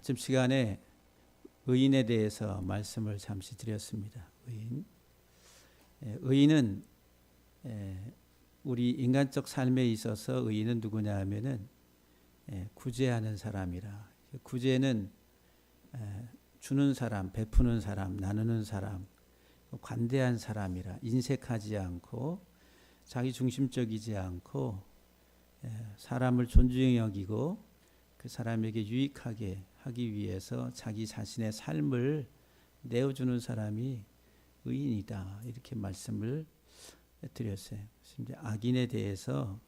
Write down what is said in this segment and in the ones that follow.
아침 시간에 의인에 대해서 말씀을 잠시 드렸습니다. 의인은 우리 인간적 삶에 있어서 의인은 누구냐 하면은 구제하는 사람이라. 구제는 주는 사람, 베푸는 사람, 나누는 사람, 관대한 사람이라. 인색하지 않고 자기 중심적이지 않고 사람을 존중히 여기고 그 사람에게 유익하게 하기 위해서 자기 자신의 삶을 내어주는 사람이 의인이다. 이렇게 말씀을 드렸어요. 이제 악인에 대해서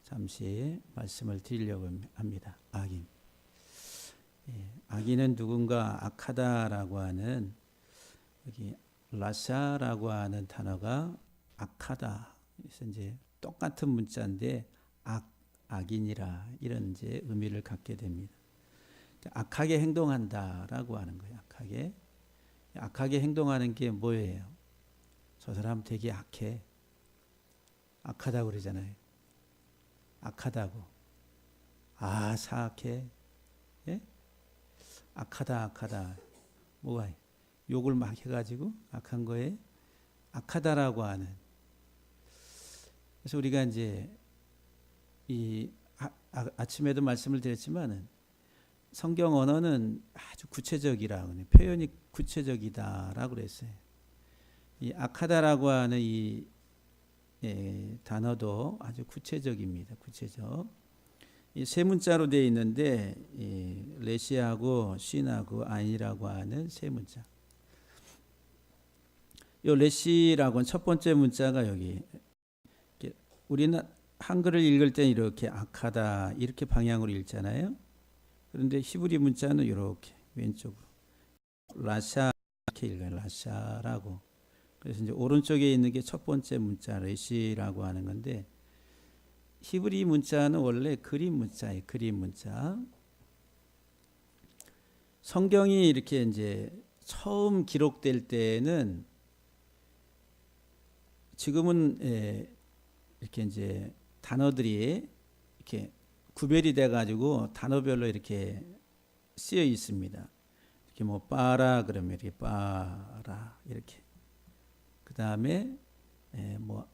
잠시 말씀을 드리려고 합니다. 악인. 악인은 누군가 악하다라고 하는 여기 라샤라고 하는 단어가 악하다. 그래서 이제 똑같은 문자인데 악인이라 이런 이제 의미를 갖게 됩니다. 악하게 행동한다라고 하는 거예요. 악하게 행동하는 게 뭐예요? 저 사람 되게 악해. 악하다고 그러잖아요. 악하다고. 사악해. 예? 악하다. 뭐가 욕을 막 해가지고 악한 거에 악하다라고 하는. 그래서 우리가 이제 아침에도 말씀을 드렸지만은 성경 언어는 아주 구체적이라고 표현이 구체적이다라고 그랬어요. 이 악하다라고 하는 이 단어도 아주 구체적입니다. 구체적. 이 세 문자로 되어 있는데 레시하고 쉰하고 아인이라고 하는 세 문자. 이 레시라고는 첫 번째 문자가 여기. 우리는 한글을 읽을 때 이렇게 악하다 이렇게 방향으로 읽잖아요. 그런데 히브리 문자는 이렇게 왼쪽으로 라샤 이렇게 읽어요. 라샤라고. 그래서 이제 오른쪽에 있는 게 첫 번째 문자 레시라고 하는 건데 히브리 문자는 원래 그림 문자예요. 그림 문자. 성경이 이렇게 이제 처음 기록될 때는 지금은 이렇게 이제 단어들이 이렇게 구별이 돼 가지고 단어별로 이렇게 쓰여 있습니다. 이렇게 뭐 빠라 그러면 이렇게 빠라 이렇게. 그다음에 뭐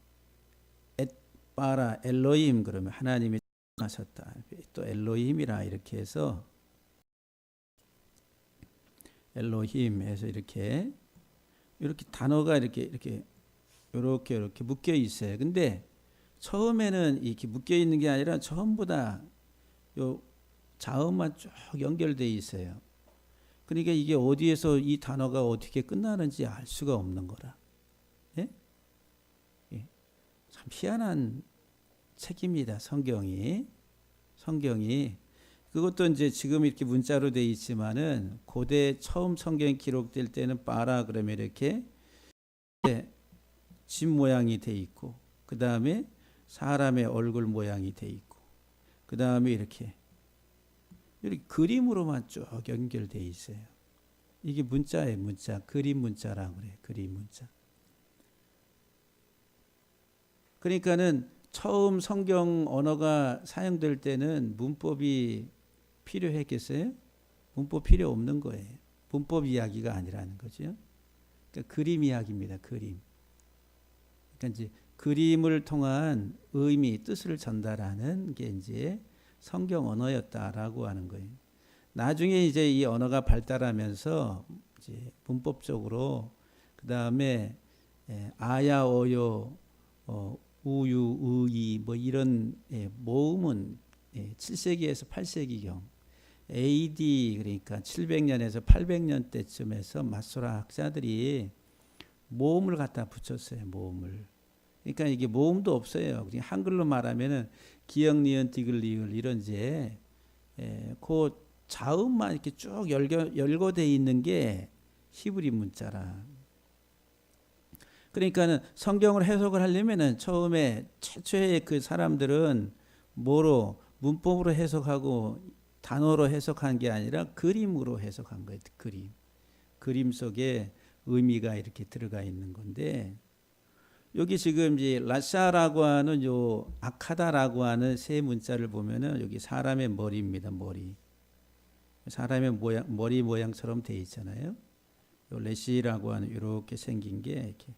빠라 엘로힘 그러면 하나님이 하셨다. 또 엘로힘이라 이렇게 해서 엘로힘에서 이렇게 단어가 이렇게 묶여 있어요. 근데 처음에는 이렇게 묶여 있는 게 아니라 전부 다 요 자음만 쭉 연결되어 있어요. 그러니까 이게 어디에서 이 단어가 어떻게 끝나는지 알 수가 없는 거라. 예? 참 희한한 책입니다. 성경이 그것도 이제 지금 이렇게 문자로 되어 있지만은 고대 처음 성경이 기록될 때는 빠라 그러면 이렇게 집 모양이 돼 있고 그 다음에 사람의 얼굴 모양이 돼 있고 그 다음에 이렇게 그림으로만 쭉 연결돼 있어요. 이게 문자예요. 문자. 그림 문자라고 그래요. 그림 문자. 그러니까는 처음 성경 언어가 사용될 때는 문법이 필요했겠어요? 문법 필요 없는 거예요. 문법 이야기가 아니라는 거죠. 그러니까 그림 이야기입니다. 그림. 그러니까 이제 그림을 통한 의미, 뜻을 전달하는 게 이제 성경 언어였다라고 하는 거예요. 나중에 이제 이 언어가 발달하면서 이제 문법적으로 그 다음에 아야, 어요, 우유, 의이 뭐 이런 모음은 7세기에서 8세기경 AD 그러니까 700년에서 800년 때쯤에서 마소라 학자들이 모음을 갖다 붙였어요. 모음을. 그러니까 이게 모음도 없어요. 그냥 한글로 말하면은 기역, 니은, 디귿, 리을 이런 이제 그 자음만 이렇게 쭉 열거되어 있는 게 히브리 문자라. 그러니까는 성경을 해석을 하려면은 처음에 최초의 그 사람들은 뭐로 문법으로 해석하고 단어로 해석한 게 아니라 그림으로 해석한 거예요. 그림 속에 의미가 이렇게 들어가 있는 건데 여기 지금 이제 라샤라고 하는 요 악하다라고 하는 세 문자를 보면은 여기 사람의 머리입니다. 머리. 사람의 모양, 머리 모양처럼 돼 있잖아요. 요 레시라고 하는 이렇게 생긴 게 이렇게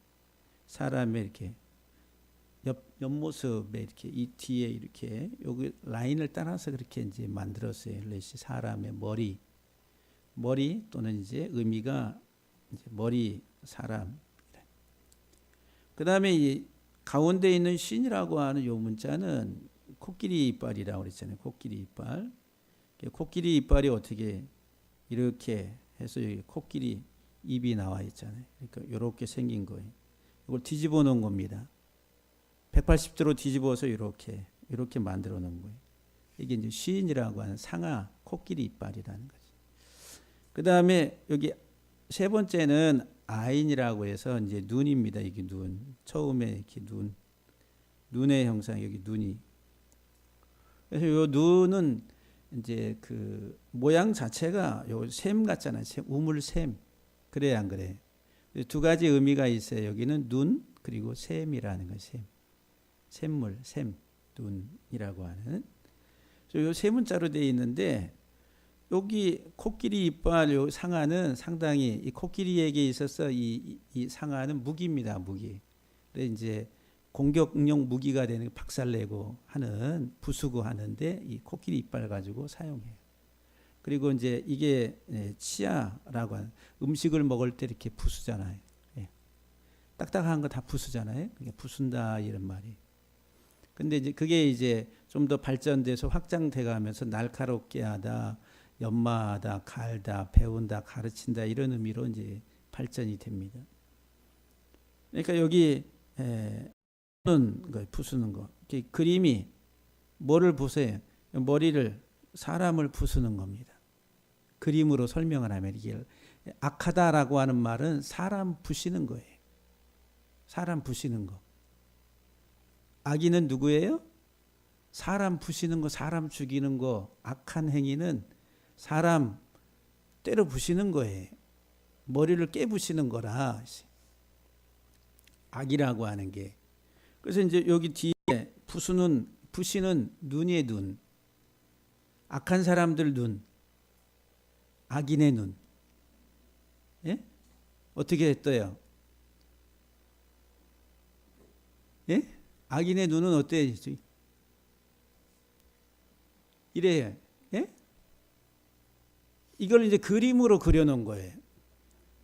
사람의 이렇게 옆모습에 이렇게 이 뒤에 이렇게 여기 라인을 따라서 그렇게 이제 만들었어요. 레시 사람의 머리 또는 이제 의미가 이제 머리 사람. 그 다음에 이 가운데 있는 신이라고 하는 요 문자는 코끼리 이빨이라고 그랬잖아요. 코끼리 이빨. 코끼리 이빨이 어떻게 이렇게 해서 여기 코끼리 입이 나와 있잖아요. 그러니까 이렇게 생긴 거예요. 이걸 뒤집어 놓은 겁니다. 180도로 뒤집어서 이렇게 만들어 놓은 거예요. 이게 이제 시인이라고 하는 상아 코끼리 이빨이라는 거죠. 그 다음에 여기 세 번째는 아인이라고 해서 이제 눈입니다. 이게 눈. 처음에 이렇게 눈의 형상 여기 눈이. 그래서 요 눈은 이제 그 모양 자체가 요 샘 같잖아요. 우물샘. 그래 안 그래? 두 가지 의미가 있어요. 여기는 눈 그리고 샘이라는 거 샘. 샘물, 샘, 눈이라고 하는. 요 세 문자로 되어 있는데 여기 코끼리 이빨 요 상아는 상당히 이 코끼리에게 있어서 이 상아는 무기입니다. 무기. 그래서 이제 공격용 무기가 되는 박살내고 하는 부수고 하는데 이 코끼리 이빨 가지고 사용해요. 그리고 이제 이게 치아라고 하는 음식을 먹을 때 이렇게 부수잖아요. 예. 딱딱한 거 다 부수잖아요. 그게 부순다 이런 말이. 근데 이제 그게 이제 좀 더 발전돼서 확장돼 가면서 날카롭게 하다, 연마하다, 갈다, 배운다, 가르친다 이런 의미로 이제 발전이 됩니다. 그러니까 여기 부수는 거. 그림이 뭐를 부숴요? 머리를 사람을 부수는 겁니다. 그림으로 설명을 하면 이게 악하다라고 하는 말은 사람 부시는 거예요. 사람 부시는 거. 악인은 누구예요? 사람 부시는 거, 사람 죽이는 거, 악한 행위는 사람 때려 부시는 거예요. 머리를 깨부시는 거라. 악이라고 하는 게. 그래서 이제 여기 뒤에 부시는 눈의 눈. 악한 사람들 눈. 악인의 눈. 예? 어떻게 떠요? 예? 악인의 눈은 어때요? 이래요. 예? 이걸 이제 그림으로 그려놓은 거예요.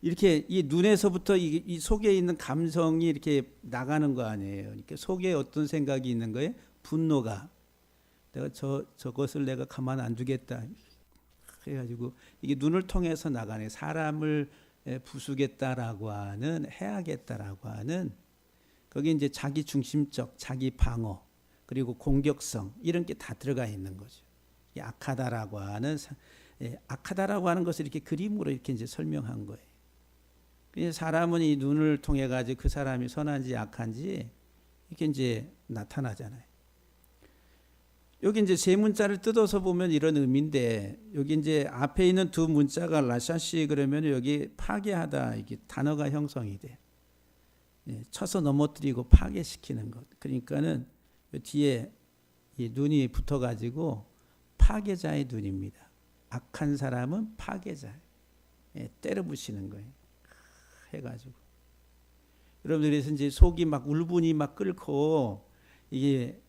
이렇게 이 눈에서부터 이 속에 있는 감성이 이렇게 나가는 거 아니에요. 이렇게 속에 어떤 생각이 있는 거예요? 분노가. 내가 저것을 내가 가만 안 두겠다. 해가지고 이게 눈을 통해서 나가네. 사람을 부수겠다라고 하는, 해야겠다라고 하는, 거기 이제 자기 중심적, 자기 방어, 그리고 공격성 이런 게 다 들어가 있는 거죠. 악하다라고 하는 것을 이렇게 그림으로 이렇게 이제 설명한 거예요. 그래서 사람은 이 눈을 통해 가지고 그 사람이 선한지 악한지 이렇게 이제 나타나잖아요. 여기 이제 세 문자를 뜯어서 보면 이런 의미인데, 여기 이제 앞에 있는 두 문자가 라샤시 그러면 여기 파괴하다 이게 단어가 형성이 돼. 쳐서 넘어뜨리고 파괴시키는 것. 그러니까는 뒤에 이 눈이 붙어가지고 파괴자의 눈입니다. 악한 사람은 파괴자. 때려부시는 거예요. 해가지고. 여러분들 그래서 이제 속이 막 울분이 막 끓고 이게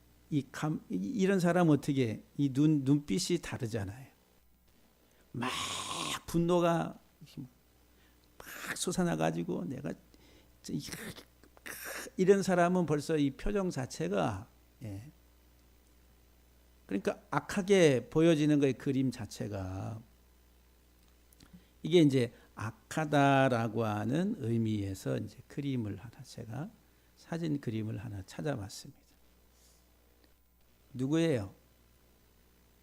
이런 사람 어떻게 이 눈빛이 다르잖아요. 막 분노가 막 솟아나가지고 내가 이런 사람은 벌써 이 표정 자체가 그러니까 악하게 보여지는 거의 그림 자체가 이게 이제 악하다라고 하는 의미에서 이제 그림을 하나 제가 사진 그림을 하나 찾아봤습니다. 누구예요?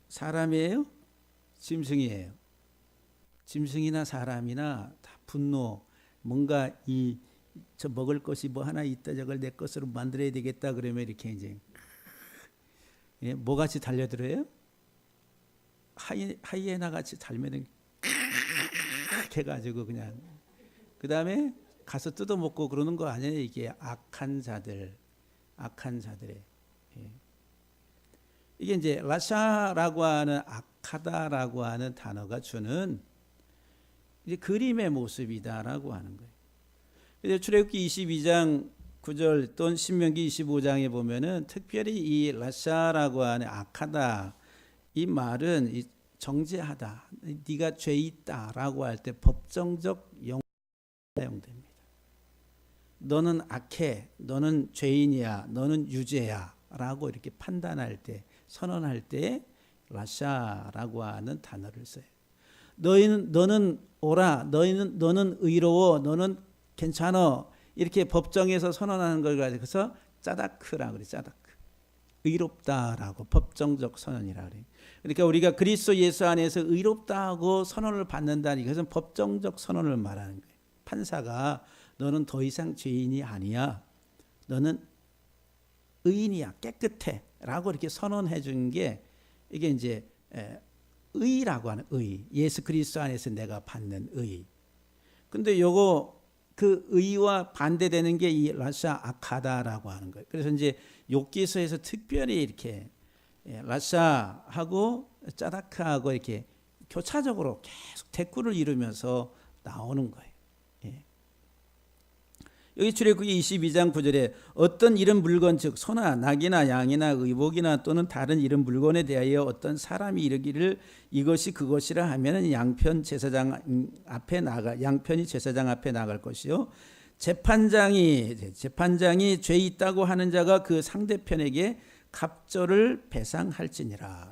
사람이에요? 짐승이에요? 짐승이나 사람이나 다 분노, 뭔가 저 먹을 것이 뭐 하나 있다, 저걸 내 것으로 만들어야 되겠다 그러면 이렇게 이제 뭐같이 달려들어요? 하이에나 같이 달면은 해가지고 그냥 그 다음에 가서 뜯어먹고 그러는 거 아니에요? 이게 악한 자들의 이게 이제 라샤라고 하는 악하다라고 하는 단어가 주는 이제 그림의 모습이다라고 하는 거예요. 그래서 출애굽기 22장 9절 또는 신명기 25장에 보면은 특별히 이 라샤라고 하는 악하다 이 말은 이 정죄하다, 네가 죄 있다라고 할 때 법정적 용어로 사용됩니다. 너는 악해, 너는 죄인이야, 너는 유죄야라고 이렇게 판단할 때, 선언할 때 라샤라고 하는 단어를 써요. 너는 옳아, 너는 의로워, 너는 괜찮아 이렇게 법정에서 선언하는 걸 가지고서 짜다크라고 그래. 짜다크, 의롭다라고 법정적 선언이라 그래요. 그러니까 우리가 그리스도 예수 안에서 의롭다고 선언을 받는다니 그것은 법정적 선언을 말하는 거예요. 판사가 너는 더 이상 죄인이 아니야, 너는 의인이야, 깨끗해 라고 이렇게 선언해 준 게 이게 이제 의라고 하는 의, 예수 그리스도 안에서 내가 받는 의. 근데 요거 그 의와 반대되는 게 이 라샤 악하다라고 하는 거예요. 그래서 이제 욥기서에서 특별히 이렇게 라샤하고 짜다크하고 이렇게 교차적으로 계속 대꾸를 이루면서 나오는 거예요. 예. 여기 출애굽기 22장 9절에 어떤 이런 물건 즉 소나 낙이나 양이나 의복이나 또는 다른 이런 물건에 대하여 어떤 사람이 이르기를 이것이 그것이라 하면은 양편이 제사장 앞에 나갈 것이요 재판장이 죄 있다고 하는 자가 그 상대편에게 갑절을 배상할지니라.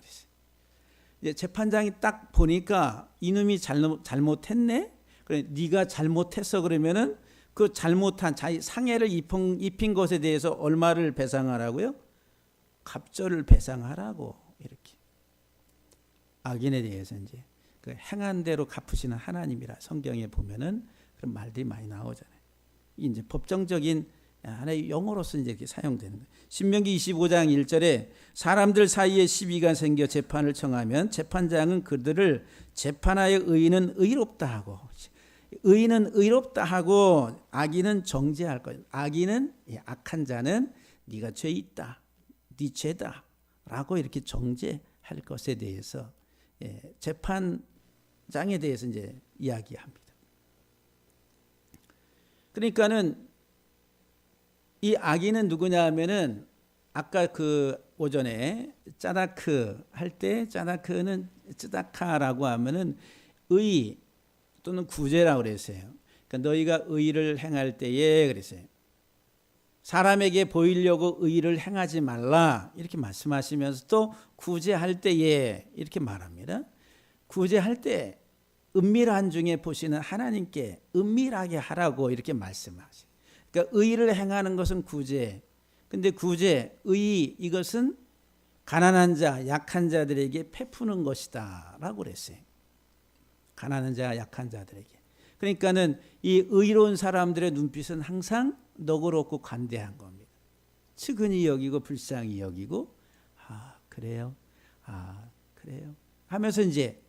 이제 재판장이 딱 보니까 이놈이 잘못했네. 그래 네가 잘못했어 그러면은 그 잘못한 자기 상해를 입힌 것에 대해서 얼마를 배상하라고요? 갑절을 배상하라고 이렇게. 악인에 대해서 이제 그 행한 대로 갚으시는 하나님이라 성경에 보면은 그런 말들이 많이 나오잖아요. 이제 법정적인 하나의 용어로서 이제 이렇게 사용되는 거예요. 신명기 25장 1절에 사람들 사이에 시비가 생겨 재판을 청하면 재판장은 그들을 재판하여 의인은 의롭다 하고 의인은 의롭다 하고 악인은 정죄할 거예요. 악인은 악한 자는 네가 죄 있다, 네 죄다 라고 이렇게 정죄할 것에 대해서 재판장에 대해서 이제 이야기합니다. 그러니까는 이 악인은 누구냐 하면은 아까 그 오전에 짜다크 할 때 짜다크는 쯔다카라고 하면은 의 또는 구제라고 그랬어요. 그러니까 너희가 의를 행할 때에 그랬어요. 사람에게 보이려고 의를 행하지 말라 이렇게 말씀하시면서 또 구제할 때에 이렇게 말합니다. 구제할 때 은밀한 중에 보시는 하나님께 은밀하게 하라고 이렇게 말씀하세요. 그러니까 의를 행하는 것은 구제. 근데 구제, 의 이것은 가난한 자, 약한 자들에게 베푸는 것이다라고 그랬어요. 가난한 자, 약한 자들에게. 그러니까는 이 의로운 사람들의 눈빛은 항상 너그럽고 관대한 겁니다. 측은히 여기고 불쌍히 여기고 그래요. 그래요. 하면서 이제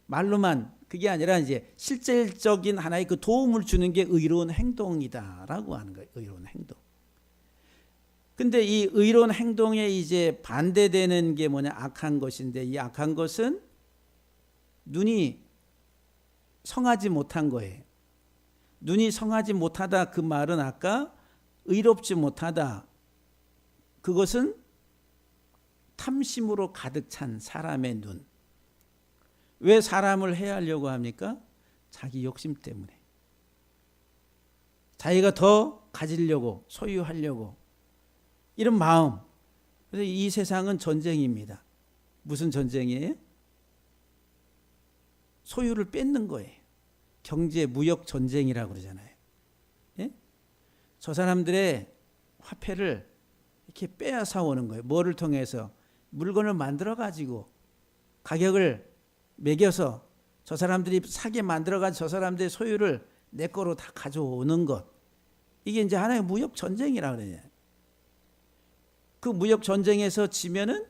말로만 그게 아니라 이제 실질적인 하나의 그 도움을 주는 게 의로운 행동이다라고 하는 거예요. 의로운 행동. 근데 이 의로운 행동에 이제 반대되는 게 뭐냐? 악한 것인데 이 악한 것은 눈이 성하지 못한 거예요. 눈이 성하지 못하다 그 말은 아까 의롭지 못하다. 그것은 탐심으로 가득 찬 사람의 눈. 왜 사람을 해하려고 합니까? 자기 욕심 때문에. 자기가 더 가지려고 소유하려고 이런 마음. 그래서 이 세상은 전쟁입니다. 무슨 전쟁이에요? 소유를 뺏는 거예요. 경제 무역 전쟁이라고 그러잖아요. 예? 저 사람들의 화폐를 이렇게 빼앗아 오는 거예요. 뭐를 통해서? 물건을 만들어 가지고 가격을 매겨서 저 사람들이 사게 만들어간 저 사람들의 소유를 내 거로 다 가져오는 것. 이게 이제 하나의 무역 전쟁이라 그래요. 그 무역 전쟁에서 지면은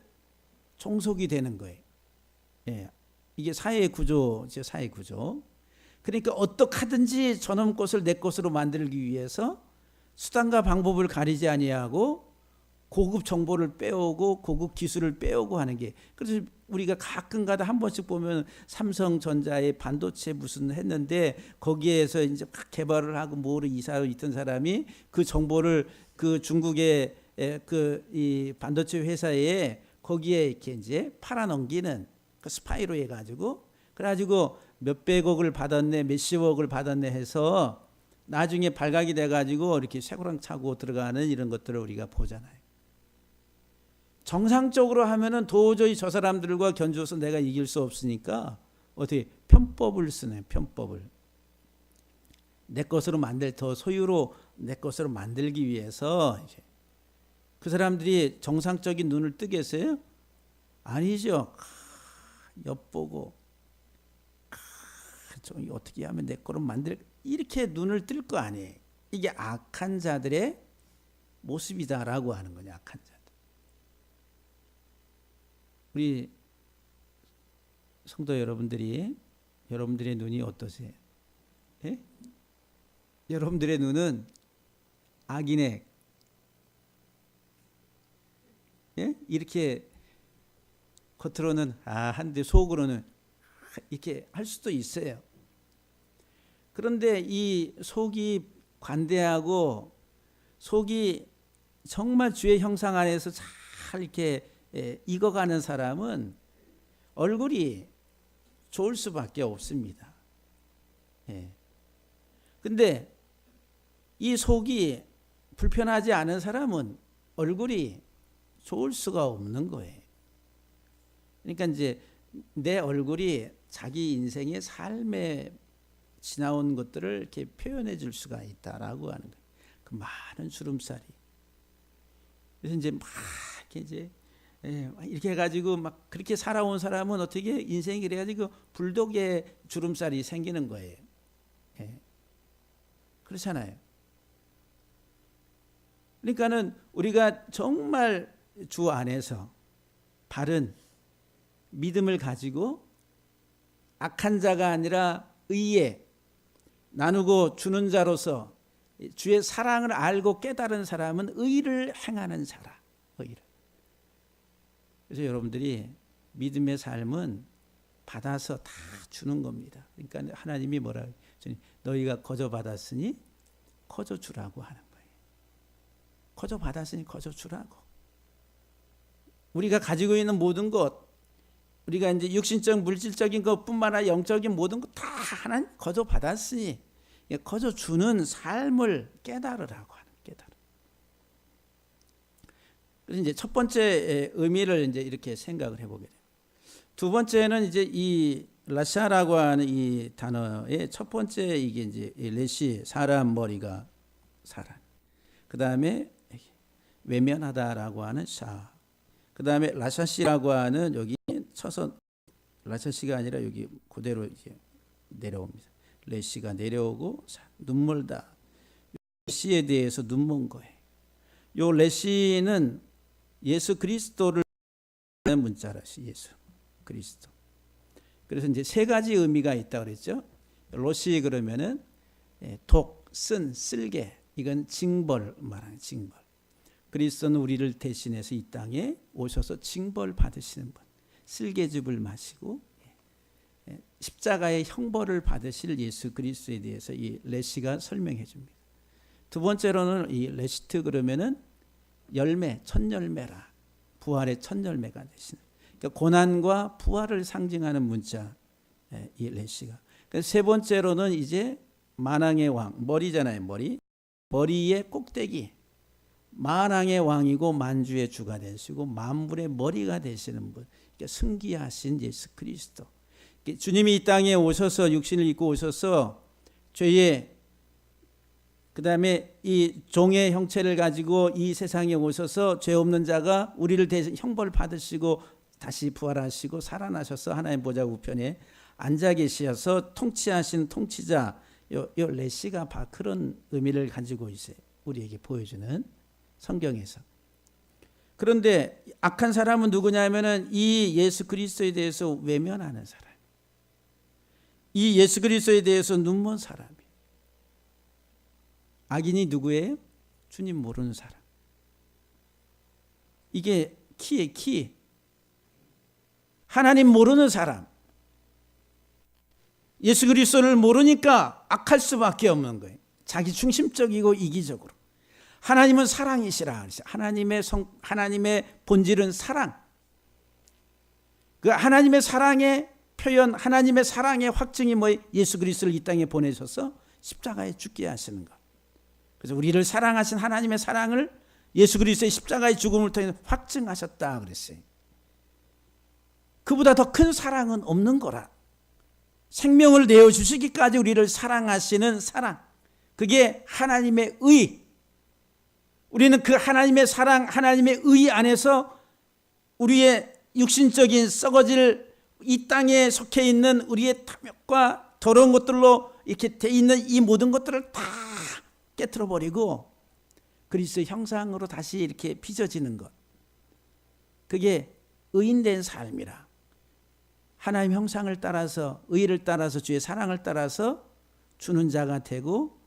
종속이 되는 거예요. 예. 이게 사회의 구조죠, 사회 구조. 그러니까 어떻게 하든지 저놈 것을 내 것으로 만들기 위해서 수단과 방법을 가리지 아니하고 고급 정보를 빼오고 고급 기술을 빼오고 하는 게, 그래서 우리가 가끔가다 한 번씩 보면 삼성전자의 반도체 무슨 했는데 거기에서 이제 막 개발을 하고 뭐를 이사로 있던 사람이 그 정보를 그 중국의 그 이 반도체 회사에 거기에 이렇게 이제 팔아넘기는 그 스파이로 해가지고, 그래가지고 몇백억을 받았네 몇십억을 받았네 해서 나중에 발각이 돼가지고 이렇게 쇠고랑 차고 들어가는 이런 것들을 우리가 보잖아요. 정상적으로 하면은 도저히 저 사람들과 견주어서 내가 이길 수 없으니까 어떻게 편법을 쓰네. 편법을 내 것으로 만들, 더 소유로 내 것으로 만들기 위해서 이제 그 사람들이 정상적인 눈을 뜨겠어요? 아니죠. 엿보고 좀 어떻게 하면 내 거로 만들, 이렇게 눈을 뜰 거 아니에요. 이게 악한 자들의 모습이다라고 하는 거냐. 악한 자들. 우리 성도 여러분들이, 여러분들의 눈이 어떠세요? 예? 여러분들의 눈은 악인의, 예? 이렇게 겉으로는 한데 속으로는 이렇게 할 수도 있어요. 그런데 이 속이 관대하고 속이 정말 주의 형상 안에서 잘 이렇게 익어가는 사람은 얼굴이 좋을 수밖에 없습니다. 근데 이 속이 불편하지 않은 사람은 얼굴이 좋을 수가 없는 거예요. 그러니까 이제 내 얼굴이 자기 인생의 삶에 지나온 것들을 이렇게 표현해 줄 수가 있다라고 하는 거예요. 그 많은 주름살이. 그래서 이제 막 이렇게 이제 이렇게 해가지고 막 그렇게 살아온 사람은 어떻게 인생이 그래가지고 불독의 주름살이 생기는 거예요. 그렇잖아요. 그러니까는 우리가 정말 주 안에서 바른 믿음을 가지고 악한 자가 아니라 의에 나누고 주는 자로서 주의 사랑을 알고 깨달은 사람은 의를 행하는 자라. 의를. 그래서 여러분들이 믿음의 삶은 받아서 다 주는 겁니다. 그러니까 하나님이 뭐라 그러죠? 너희가 거저 받았으니 거저 주라고 하는 거예요. 거저 받았으니 거저 주라고. 우리가 가지고 있는 모든 것, 우리가 이제 육신적 물질적인 것뿐만 아니라 영적인 모든 것 다 하나님 거저 받았으니 거저 주는 삶을 깨달으라고 하는, 깨달음. 그래서 이제 첫 번째 의미를 이제 이렇게 생각을 해보게 돼요. 두 번째는 이제 이 라샤라고 하는 이 단어의 첫 번째 이게 이제 레시, 사람 머리가 사람. 그 다음에 외면하다라고 하는 샤. 그 다음에 라샤시라고 하는 여기 쳐서 라샤시가 아니라 여기 그대로 이제 내려옵니다. 레시가 내려오고 눈물다. 레시에 대해서 눈먼 거예요. 요 레시는 예수 그리스도를 하는 문자라시, 예수 그리스도. 그래서 이제 세 가지 의미가 있다 그랬죠. 로시 그러면은 독, 쓴, 쓸개. 이건 징벌 말하는 징벌. 그리스도는 우리를 대신해서 이 땅에 오셔서 징벌 받으시는 분. 쓸개즙을 마시고 십자가의 형벌을 받으실 예수 그리스도에 대해서 이 레시가 설명해 줍니다. 두 번째로는 이 레시트 그러면은 열매, 첫 열매라. 부활의 첫 열매가 되시는. 그러니까 고난과 부활을 상징하는 문자, 이 레시가. 세 번째로는 이제 만왕의 왕, 머리잖아요, 머리. 머리의 꼭대기. 만왕의 왕이고 만주의 주가 되시고 만물의 머리가 되시는 분. 그러니까 승기하신 예수 그리스도. 주님이 이 땅에 오셔서 육신을 입고 오셔서 죄의 그 다음에 이 종의 형체를 가지고 이 세상에 오셔서 죄 없는 자가 우리를 대신 형벌 받으시고 다시 부활하시고 살아나셔서 하나님 보좌 우편에 앉아 계셔서 통치하신 통치자, 요 레시가 그런 의미를 가지고 있어요. 우리에게 보여주는 성경에서. 그런데 악한 사람은 누구냐면은 이 예수 그리스도에 대해서 외면하는 사람. 이 예수 그리스도에 대해서 눈먼 사람이. 악인이 누구예요? 주님 모르는 사람. 이게 키에 키. 하나님 모르는 사람, 예수 그리스도를 모르니까 악할 수밖에 없는 거예요. 자기 중심적이고 이기적으로. 하나님은 사랑이시라. 하나님의 본질은 사랑. 그 하나님의 사랑의 표현, 하나님의 사랑의 확증이 뭐예요? 예수 그리스도를 이 땅에 보내셔서 십자가에 죽게 하시는 것. 그래서 우리를 사랑하신 하나님의 사랑을 예수 그리스도의 십자가의 죽음을 통해 확증하셨다 그랬어요. 그보다 더 큰 사랑은 없는 거라. 생명을 내어주시기까지 우리를 사랑하시는 사랑. 그게 하나님의 의. 우리는 그 하나님의 사랑, 하나님의 의 안에서 우리의 육신적인 썩어질 이 땅에 속해 있는 우리의 탐욕과 더러운 것들로 이렇게 돼 있는 이 모든 것들을 다 깨트려 버리고 그리스도의 형상으로 다시 이렇게 빚어지는 것. 그게 의인된 삶이라. 하나님 형상을 따라서, 의를 따라서, 주의 사랑을 따라서 주는 자가 되고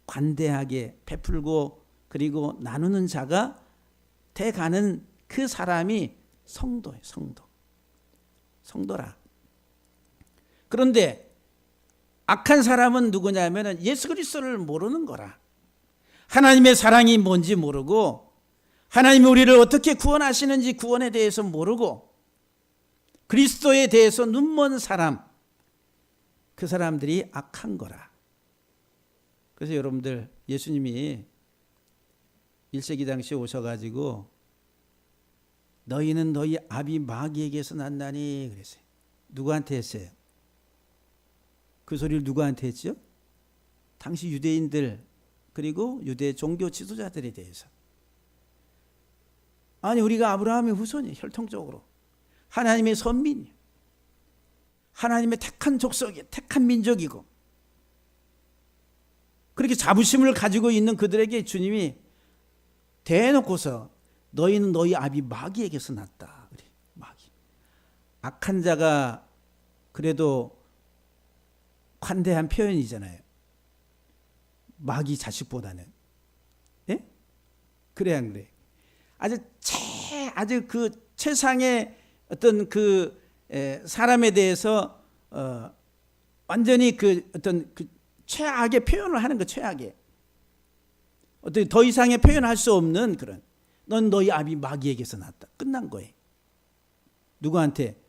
관대하게 베풀고 그리고 나누는 자가 돼가는 그 사람이 성도예요. 성도라. 그런데 악한 사람은 누구냐면 예수 그리스도를 모르는 거라. 하나님의 사랑이 뭔지 모르고 하나님이 우리를 어떻게 구원하시는지 구원에 대해서 모르고 그리스도에 대해서 눈먼 사람, 그 사람들이 악한 거라. 그래서 여러분들 예수님이 1세기 당시에 오셔가지고 너희는 너희 아비 마귀에게서 났나니 그랬어요. 누구한테 했어요? 그 소리를 누구한테 했죠? 당시 유대인들 그리고 유대 종교 지도자들에 대해서. 아니 우리가 아브라함의 후손이 혈통적으로 하나님의 선민이에요. 하나님의 택한 족속이에요. 택한 민족이고 그렇게 자부심을 가지고 있는 그들에게 주님이 대놓고서 너희는 너희 아비 마귀에게서 났다. 그래, 마귀. 악한 자가 그래도 관대한 표현이잖아요. 마귀 자식보다는. 예? 그래 안 그래? 아주 그 최상의 어떤 그 사람에 대해서 완전히 그 어떤 그 최악의 표현을 하는 거, 최악의. 어떻게 더 이상의 표현할 수 없는 그런. 넌 너희 아비 마귀에게서 났다. 끝난 거예요. 누구한테?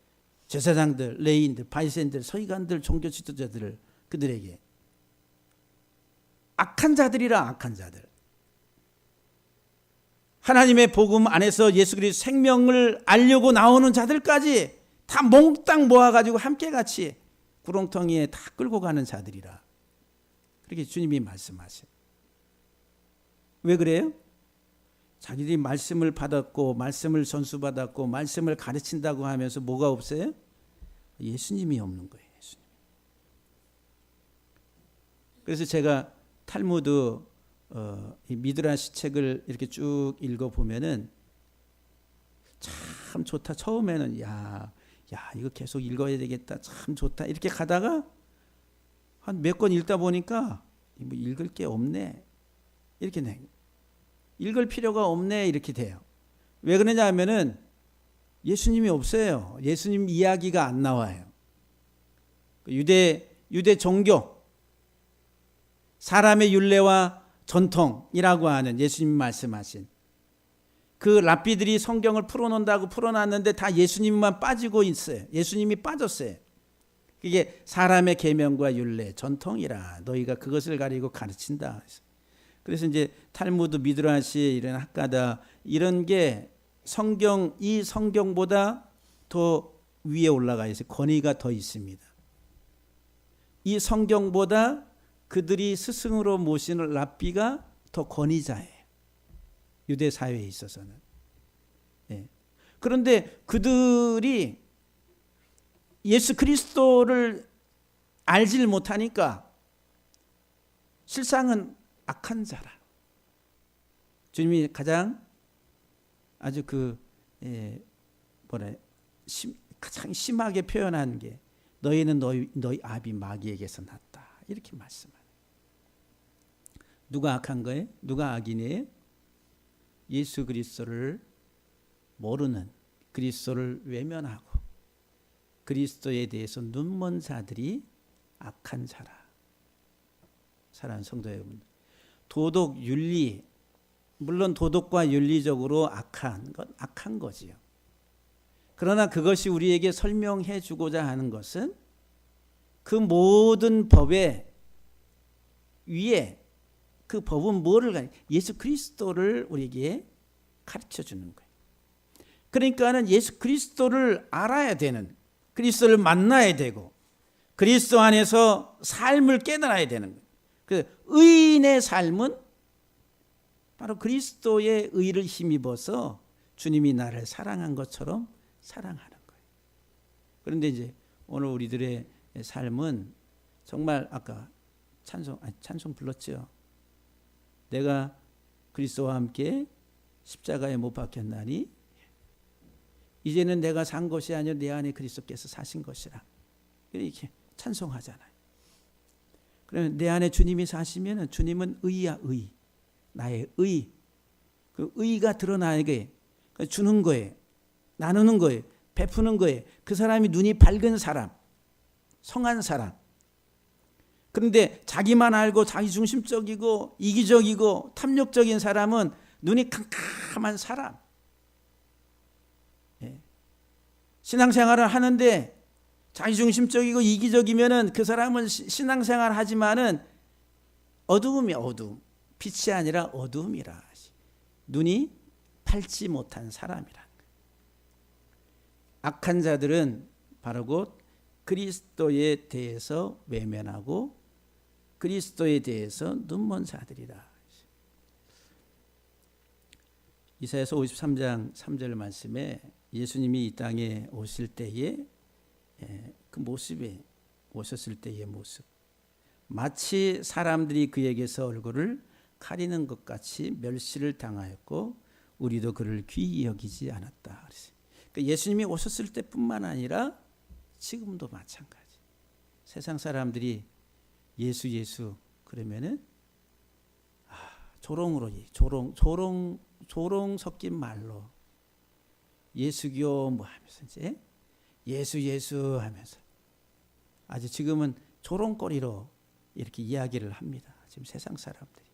제사장들, 레위인들, 바리새인들, 서기관들, 종교 지도자들 그들에게. 악한 자들이라 악한 자들. 하나님의 복음 안에서 예수 그리스도 생명을 알려고 나오는 자들까지 다 몽땅 모아가지고 함께 같이 구렁텅이에 다 끌고 가는 자들이라. 그렇게 주님이 말씀하세요. 왜 그래요? 자기들이 말씀을 받았고 말씀을 전수받았고 말씀을 가르친다고 하면서 뭐가 없어요? 예수님이 없는 거예요. 예수님. 그래서 제가 탈무드 이 미드라시 책을 이렇게 쭉 읽어보면은 참 좋다. 처음에는 야 이거 계속 읽어야 되겠다. 참 좋다. 이렇게 가다가 한 몇 권 읽다 보니까 뭐 읽을 게 없네. 이렇게 돼. 읽을 필요가 없네. 이렇게 돼요. 왜 그러냐 하면은 예수님이 없어요. 예수님 이야기가 안 나와요. 유대 종교, 사람의 율례와 전통이라고 하는 예수님이 말씀하신 그 랍비들이 성경을 풀어놓는다고 풀어놨는데 다 예수님만 빠지고 있어요. 예수님이 빠졌어요. 이게 사람의 계명과 율례, 전통이라 너희가 그것을 가리고 가르친다. 그래서 이제 탈무드, 미드라시 이런 학가다 이런 게 이 성경보다 더 위에 올라가 있어요. 권위가 더 있습니다. 이 성경보다 그들이 스승으로 모시는 랍비가 더 권위자예요. 유대 사회에 있어서는. 예. 그런데 그들이 예수 그리스도를 알질 못하니까 실상은 악한 자라. 주님이 가장 아주 가장 심하게 표현한 게 너희는 너희 아비 마귀에게서 났다. 이렇게 말씀하네요. 누가 악한 거예요? 누가 악인이에요? 예수 그리스도를 모르는, 그리스도를 외면하고 그리스도에 대해서 눈먼 자들이 악한 자라. 사랑하는 성도 여러분, 도덕, 윤리, 물론 도덕과 윤리적으로 악한 건 악한 거지요. 그러나 그것이 우리에게 설명해 주고자 하는 것은 그 모든 법의 위에, 그 법은 뭐를 예수 그리스도를 우리에게 가르쳐 주는 거예요. 그러니까는 예수 그리스도를 알아야 되는, 그리스도를 만나야 되고 그리스도 안에서 삶을 깨달아야 되는 거예요. 그 의인의 삶은 바로 그리스도의 의를 힘입어서 주님이 나를 사랑한 것처럼 사랑하는 거예요. 그런데 이제 오늘 우리들의 삶은 정말 아까 찬송 불렀죠. 내가 그리스도와 함께 십자가에 못 박혔나니 이제는 내가 산 것이 아니라 내 안에 그리스도께서 사신 것이라. 이렇게 찬송하잖아요. 그러면 내 안에 주님이 사시면 주님은 의야, 의. 나의 의. 그 의가 드러나게 주는 거예요. 나누는 거예요. 베푸는 거예요. 그 사람이 눈이 밝은 사람, 성한 사람. 그런데 자기만 알고 자기중심적이고 이기적이고 탐욕적인 사람은 눈이 캄캄한 사람. 신앙생활을 하는데 자기중심적이고 이기적이면은 그 사람은 신앙생활 하지만은 어두움이 어두움, 빛이 아니라 어두움이라. 눈이 밝지 못한 사람이라. 악한 자들은 바로 곧 그리스도에 대해서 외면하고 그리스도에 대해서 눈먼 자들이라. 이사야서 53장 3절 말씀에 예수님이 이 땅에 오실 때에 그 모습에 오셨을 때의 모습, 마치 사람들이 그에게서 얼굴을 가리는 것 같이 멸시를 당하였고 우리도 그를 귀히 여기지 않았다. 그러니까 예수님이 오셨을 때뿐만 아니라 지금도 마찬가지. 세상 사람들이 예수 그러면은 조롱으로 조롱 섞인 말로 예수교 뭐 하면서 이제 예수 하면서 아주 지금은 조롱거리로 이렇게 이야기를 합니다. 지금 세상 사람들이.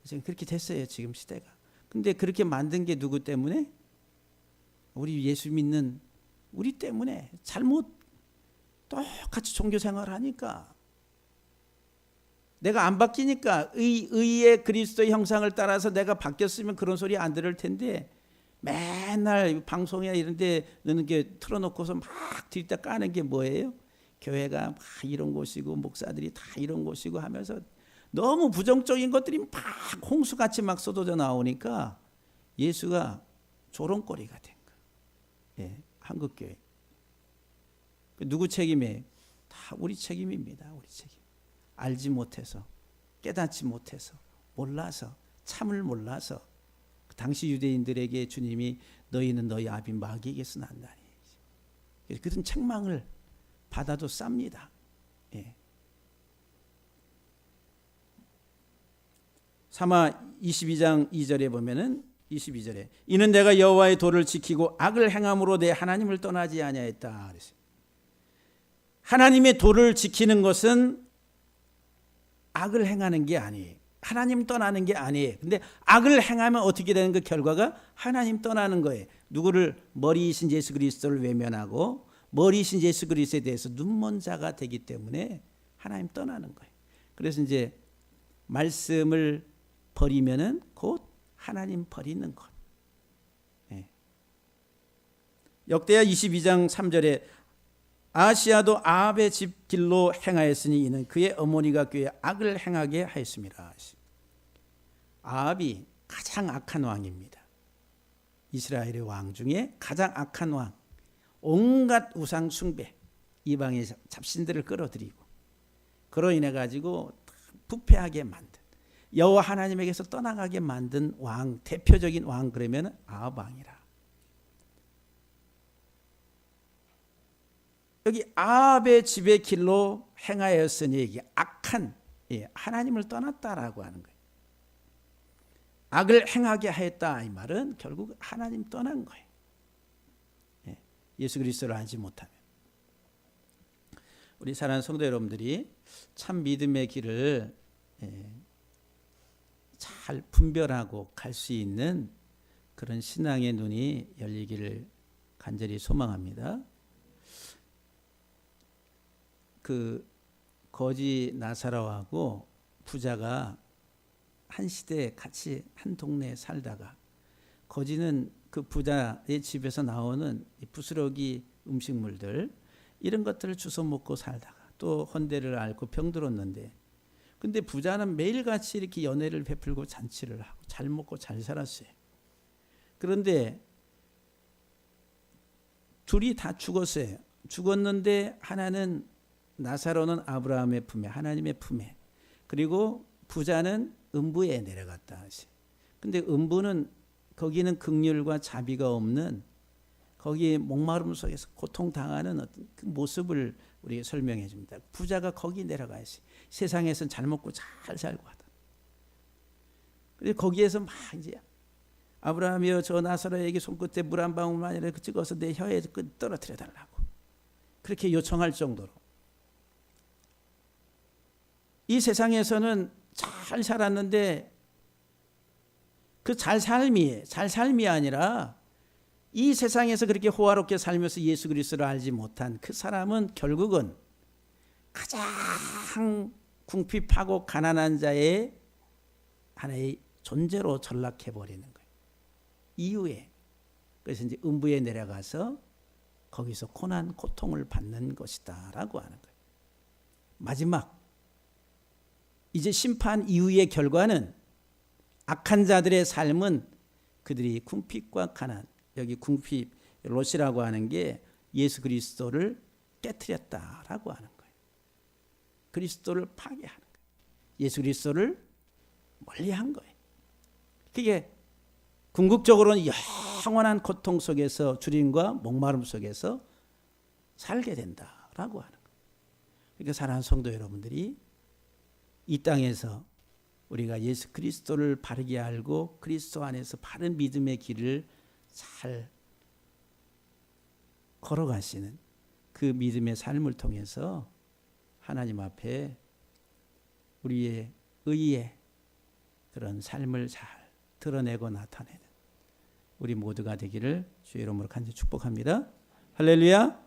지금 그렇게 됐어요. 지금 시대가. 근데 그렇게 만든 게 누구 때문에? 우리 예수 믿는 우리 때문에. 잘못 똑같이 종교 생활을 하니까. 내가 안 바뀌니까 의의 그리스도의 형상을 따라서 내가 바뀌었으면 그런 소리 안 들을 텐데 맨날 방송이나 이런 데 넣는 게 틀어놓고서 막 뒤집다 까는 게 뭐예요? 교회가 막 이런 곳이고 목사들이 다 이런 곳이고 하면서 너무 부정적인 것들이 막 홍수같이 막 쏟아져 나오니까 예수가 조롱거리가 된 거예요. 예, 한국교회. 누구 책임이에요? 다 우리 책임입니다. 우리 책임. 알지 못해서, 깨닫지 못해서, 몰라서, 참을 몰라서 당시 유대인들에게 주님이 너희는 너희 아비 마귀에게서 난다니. 그런 책망을 받아도 쌉니다. 예. 사마 22장 2절에 보면은 22절에 이는 내가 여호와의 도를 지키고 악을 행함으로 내 하나님을 떠나지 아니하였다. 하나님의 도를 지키는 것은 악을 행하는 게 아니에요. 하나님 떠나는 게 아니에요. 근데 악을 행하면 어떻게 되는 그 결과가 하나님 떠나는 거예요. 누구를? 머리이신 예수 그리스도를 외면하고 머리이신 예수 그리스도에 대해서 눈먼 자가 되기 때문에 하나님 떠나는 거예요. 그래서 이제 말씀을 버리면은 곧 하나님 버리는 것. 네. 역대하 22장 3절에 아하시야도 아합의 집 길로 행하였으니 이는 그의 어머니가 그의 악을 행하게 하였습니다. 아합이 가장 악한 왕입니다. 이스라엘의 왕 중에 가장 악한 왕. 온갖 우상 숭배, 이방의 잡신들을 끌어들이고 그로 인해 가지고 부패하게 만든, 여호와 하나님에게서 떠나가게 만든 왕, 대표적인 왕 그러면 아합 왕이라. 여기 아합의 집의 길로 행하였으니 이게 악한, 하나님을 떠났다라고 하는 거예요. 악을 행하게 하였다 이 말은 결국 하나님 떠난 거예요. 예수 그리스도를 알지 못하면. 우리 사랑하는 성도 여러분들이 참 믿음의 길을 잘 분별하고 갈 수 있는 그런 신앙의 눈이 열리기를 간절히 소망합니다. 그 거지 나사로하고 부자가 한 시대에 같이 한 동네에 살다가 거지는 그 부자의 집에서 나오는 부스러기 음식물들 이런 것들을 주워 먹고 살다가 또 헌대를 앓고 병들었는데, 근데 부자는 매일같이 이렇게 연회를 베풀고 잔치를 하고 잘 먹고 잘 살았어요. 그런데 둘이 다 죽었어요. 죽었는데 하나는 나사로는 아브라함의 품에, 하나님의 품에, 그리고 부자는 음부에 내려갔다 하시. 근데 음부는 거기는 긍휼과 자비가 없는, 거기 목마름 속에서 고통당하는 어떤 그 모습을 우리에게 설명해 줍니다. 부자가 거기 내려가 있어요. 세상에서는 잘 먹고 잘 살고 하다. 그래서 거기에서 막 이제 아브라함이여 저 나사로에게 손끝에 물 한 방울만이라도 찍어서 내 혀에 떨어뜨려 달라고 그렇게 요청할 정도로 이 세상에서는 잘 살았는데 그 잘 삶이 아니라 이 세상에서 그렇게 호화롭게 살면서 예수 그리스도를 알지 못한 그 사람은 결국은 가장 궁핍하고 가난한 자의 하나의 존재로 전락해 버리는 거예요. 이후에 그래서 이제 음부에 내려가서 거기서 고난 고통을 받는 것이다라고 하는 거예요. 마지막 이제 심판 이후의 결과는 악한 자들의 삶은 그들이 궁핍과 가난, 여기 궁핍 롯이라고 하는 게 예수 그리스도를 깨트렸다라고 하는 거예요. 그리스도를 파괴하는 거예요. 예수 그리스도를 멀리한 거예요. 그게 궁극적으로는 영원한 고통 속에서 주림과 목마름 속에서 살게 된다라고 하는 거예요. 그러니까 사랑하는 성도 여러분들이 이 땅에서 우리가 예수 그리스도를 바르게 알고 그리스도 안에서 바른 믿음의 길을 잘 걸어가시는 그 믿음의 삶을 통해서 하나님 앞에 우리의 의의 그런 삶을 잘 드러내고 나타내는 우리 모두가 되기를 주의 이름으로 간절히 축복합니다. 할렐루야.